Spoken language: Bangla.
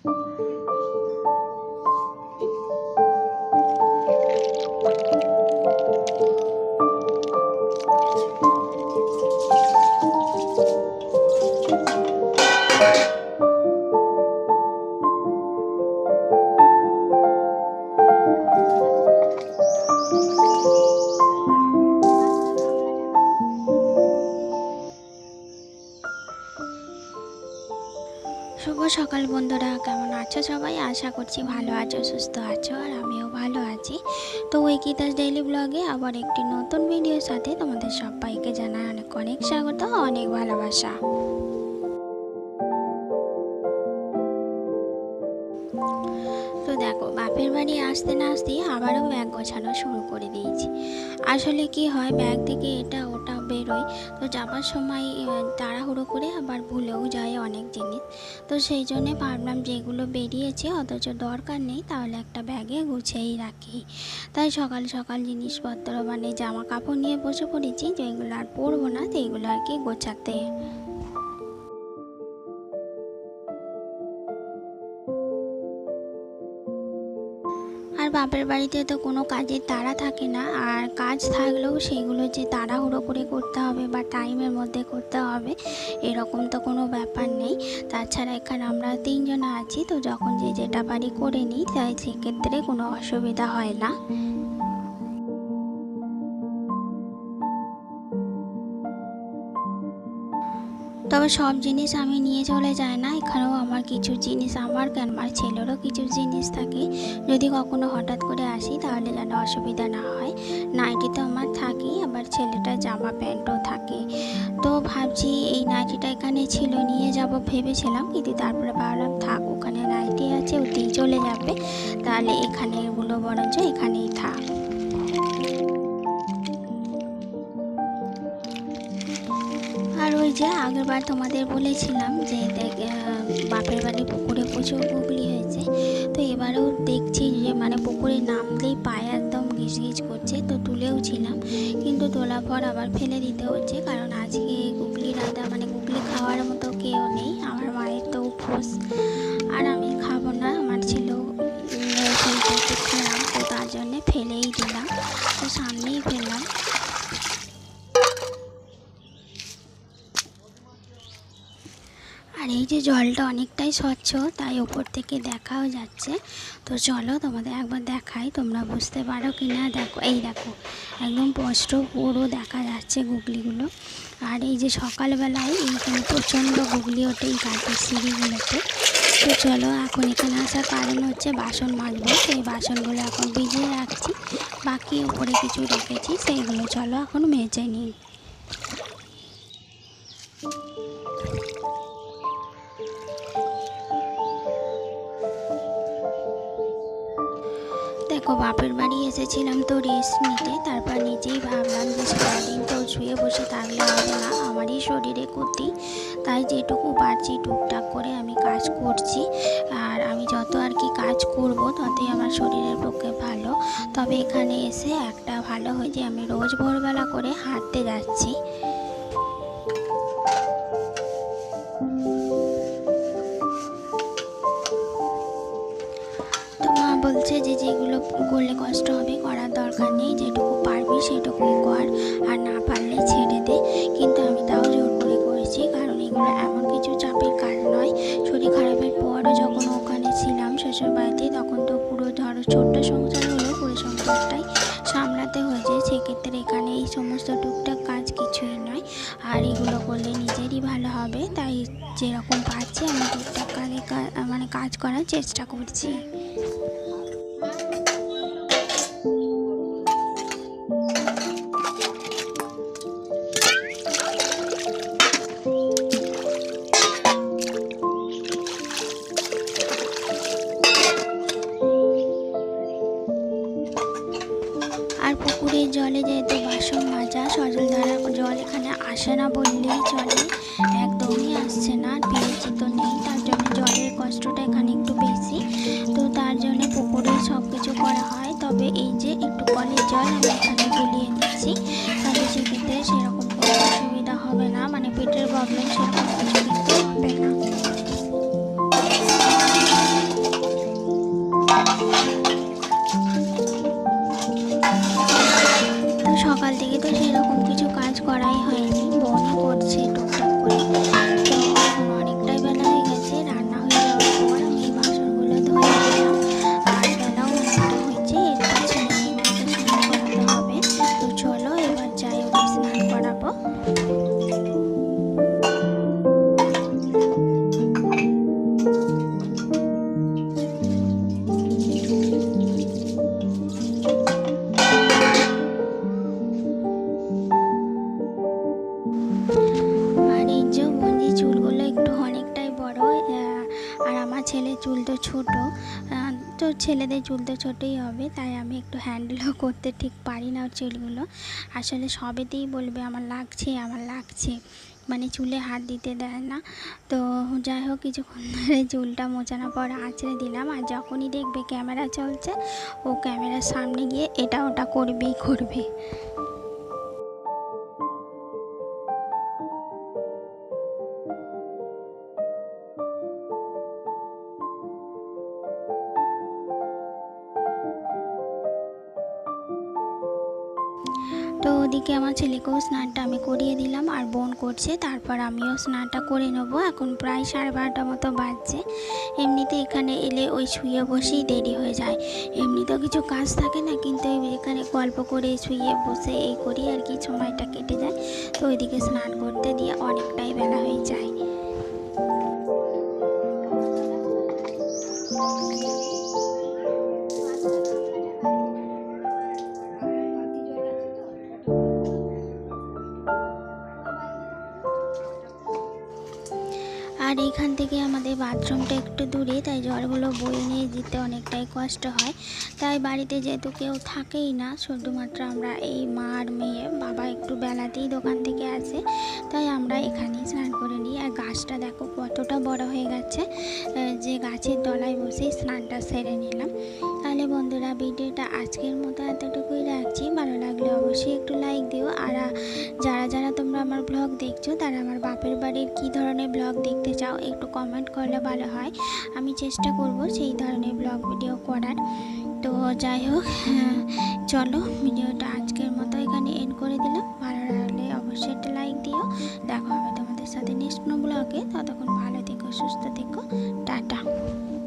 শুভ সকাল বন্ধুরা, কেমন আছো সবাই? আশা করছি ভালো আছো, সুস্থ আছো, আর আমিও ভালো আছি। তো উইকিতাস ডেইলি ব্লগে আবার একটি নতুন ভিডিওর সাথে তোমাদের সবাইকে জানাই অনেক অনেক স্বাগত, অনেক ভালোবাসা। তো দেখো, বাপের বাড়ি আসতে না আসতেই আবারও ব্যাগ গোছানো শুরু করে দিয়েছি। আসলে কি হয়, ব্যাগ থেকে এটা ওটা বেরোয়, তো যাবার সময় তাড়াহুড়ো করে আবার ভুলেও যায় অনেক জিনিস। তো সেই জন্যে ভাবলাম যেগুলো বেরিয়েছে অথচ দরকার নেই, তাহলে একটা ব্যাগে গুছিয়েই রাখি। তাই সকাল সকাল জিনিসপত্র মানে জামা কাপড় নিয়ে বসে পড়েছি, যেগুলো আর পরবো না সেইগুলো আর কি গোছাতে। আর বাপের বাড়িতে তো কোনো কাজের তাড়া থাকে না, আর কাজ থাকলেও সেগুলো যে তাড়াহুড়ো করে করতে হবে বা টাইমের মধ্যে করতে হবে এরকম তো কোনো ব্যাপার নেই। তাছাড়া এখানে আমরা তিনজন আছি, তো যখন যে যেটা পারি করে নিই, তাই সেক্ষেত্রে কোনো অসুবিধা হয় না। তবে সব জিনিস আমি নিয়ে চলে যাই না, এখানেও আমার কিছু জিনিস, আমার কেন আমার ছেলেরও কিছু জিনিস থাকে। যদি কখনো হঠাৎ করে আসি তাহলে যেন অসুবিধা না হয়। নাইটি তো আমার থাকেই, আবার ছেলেটার জামা প্যান্টও থাকে। তো ভাবছি এই নাইটিটা এখানে ছিল, নিয়ে যাব ভেবেছিলাম, কিন্তু তারপরে ভাবলাম থাক, ওখানে নাইটি আছে, ওতেই চলে যাবে, তাহলে এখানে এগুলো বরঞ্চ এখানেই থাক। আর ওই যে আগেরবার তোমাদের বলেছিলাম যে বাপের বাড়ি পুকুরে প্রচুর গুগলি হয়েছে, তো এবারেও দেখছি যে মানে পুকুরে নামলেই পায়ে একদম ঘিচ ঘিচ করছে, তো তুলেও ছিলাম, কিন্তু তোলার পর আবার ফেলে দিতে হচ্ছে, কারণ আজকে গুগলি রাঁধা মানে গুগলি খাওয়ার মতো কেউ নেই, আমার মায়ের তো উপোস, আর আমি খাবো না, আমার ছেলেও সেই খেলাম, তো তার জন্যে ফেলেই দিলাম, তো সামনেই ফেললাম। আর এই যে জলটা অনেকটাই স্বচ্ছ, তাই ওপর থেকে দেখাও যাচ্ছে। তো চলো তোমাদের একবার দেখাই, তোমরা বুঝতে পারো কি না। দেখো, এই দেখো, একদম স্পষ্ট পুরো দেখা যাচ্ছে গুগলিগুলো। আর এই যে সকালবেলায় এইখানে প্রচণ্ড গুগলি ওঠে এই গাছের সিঁড়িগুলোতে। তো চলো, এখন এখানে আসার কারণ হচ্ছে বাসন মাজবো, সেই বাসনগুলো এখন ভিজিয়ে রাখছি, বাকি উপরে কিছু রেখেছি সেইগুলো চলো এখন মেজে নিই। দেখো, বাপের বাড়ি এসেছিলাম তো রেস্ট নিতে, তারপর নিজেই ভাবলাম যে সারাদিন তো শুয়ে বসে থাকলে হবে না, আমারই শরীরে ক্ষতি, তাই যেটুকু পারছি টুকটাক করে আমি কাজ করছি। আর আমি যত আর কি কাজ করব ততই আমার শরীরের পক্ষে ভালো। তবে এখানে এসে একটা ভালো হয় যে আমি রোজ ভোরবেলা করে হাঁটতে যাচ্ছি। তো মা বলছে যে যেগুলো করলে কষ্ট হবে করার দরকার নেই, যেটুকু পারবি সেটুকুই কর, আর না পারলে ছেড়ে দে। কিন্তু আমি তাও জোর করে করেছি, কারণ এগুলো এমন কিছু চাপের কাজ নয়। শরীর খারাপের পরও যখন ওখানে ছিলাম শ্বশুর বাড়িতে, তখন তো পুরো ধরো ছোট্ট সংসার হলেও পুরো সংসারটাই সামলাতে হয়েছে, সেক্ষেত্রে এখানে এই সমস্ত টুকটাক কাজ কিছুই নয়, আর এগুলো করলে নিজেরই ভালো হবে, তাই যেরকম পারছি আমি টুকটাক মানে কাজ করার চেষ্টা করছি। আর পুকুরের জলে যেহেতু বাসন মাজা, সজলধারা জল এখানে আসে না বললেই চলে, একদমই আসছে না, পিএইচি তো নেই, তার জন্য জলের কষ্টটা এখানে একটু বেশি, তো তার জন্য পুকুরে সব কিছু করা হয়। তবে এই যে একটু কলের জল আমি এখানে গুলিয়ে নিচ্ছি, তাহলে সেক্ষেত্রে সেরকম কোনো অসুবিধা হবে না, মানে পেটের প্রবলেম সেরকম কিছু কিন্তু হবে না। তো সকাল থেকে তো সেরকম কিছু কাজ করাই হয়নি, বোনই করছে টুকটাক করে। তো এখন অনেকটাই বেলা হয়ে গেছে, রান্না হয়ে যাওয়ার পর আমি এই বাসনগুলো ধুয়ে দিলাম। আর বেলাও অনেকটা হয়েছে, এরপর ছেলে মেয়েগুলোকে স্নান করাতে হবে। তো চলো এবার যাই ওদের স্নান করাবো। আর এই যে বন্দি চুলগুলো একটু অনেকটাই বড়, আর আমার ছেলের চুল তো ছোটো। তো ছেলেদের চুল তো ছোটোই হবে, তাই আমি একটু হ্যান্ডেলও করতে ঠিক পারি না ওর চুলগুলো। আসলে সবেতেই বলবে আমার লাগছে আমার লাগছে, মানে চুলে হাত দিতে দেয় না। তো যাই হোক, কিছুক্ষণ ধরে চুলটা মোছানোর পর আঁচড়ে দিলাম। আর যখনই দেখবে ক্যামেরা চলছে, ও ক্যামেরার সামনে গিয়ে এটা ওটা করবেই করবে। তো ওদিকে আমার ছেলেকেও স্নানটা আমি করিয়ে দিলাম, আর বোন করছে, তারপর আমিও স্নানটা করে নেবো। এখন প্রায় 12:30 মতো বাজছে। এমনিতে এখানে এলে ওই শুয়ে বসেই দেরি হয়ে যায়, এমনিতেও কিছু কাজ থাকে না, কিন্তু এখানে গল্প করে শুয়ে বসে এই করি আর কি, সময়টা কেটে যায়। তো ওইদিকে স্নান করতে দিয়ে অনেকটাই বেলা হয়ে যায়। আর এইখান থেকে আমাদের বাথরুমটা একটু দূরে, তাই জলগুলো বয়ে নিয়ে যেতে অনেকটাই কষ্ট হয়। তাই বাড়িতে যেহেতু কেউ থাকেই না, শুধুমাত্র আমরা এই মা আর মেয়ে, বাবা একটু বেলাতেই দোকান থেকে আসে, তাই আমরা এখানেই স্নান করে নিই। আর গাছটা দেখো কতটা বড় হয়ে গেছে, যে গাছের তলায় বসেই স্নানটা সেরে নিলাম। তাহলে বন্ধুরা, ভিডিওটা আজকের মতো এতটুকুই রাখছি। ভালো লাগলে অবশ্যই একটু লাইক দিও। আর যারা যারা তোমরা আমার ব্লগ দেখছো, তারা আমার বাপের বাড়ির কী ধরনের ব্লগ দেখতে চাও একটু কমেন্ট করলে ভালো হয়, আমি চেষ্টা করব সেই ধরনের ব্লগ ভিডিও করার। তো যাই হোক, চলো ভিডিওটা আজকের মতো এখানে এন্ড করে দিলাম। ভালো লাগলে অবশ্যই একটা লাইক দিও। দেখা হবে তোমাদের সাথে নেক্সট কোনো ব্লগে। ততক্ষণ ভালো থেকো, সুস্থ থেকো, টাটা।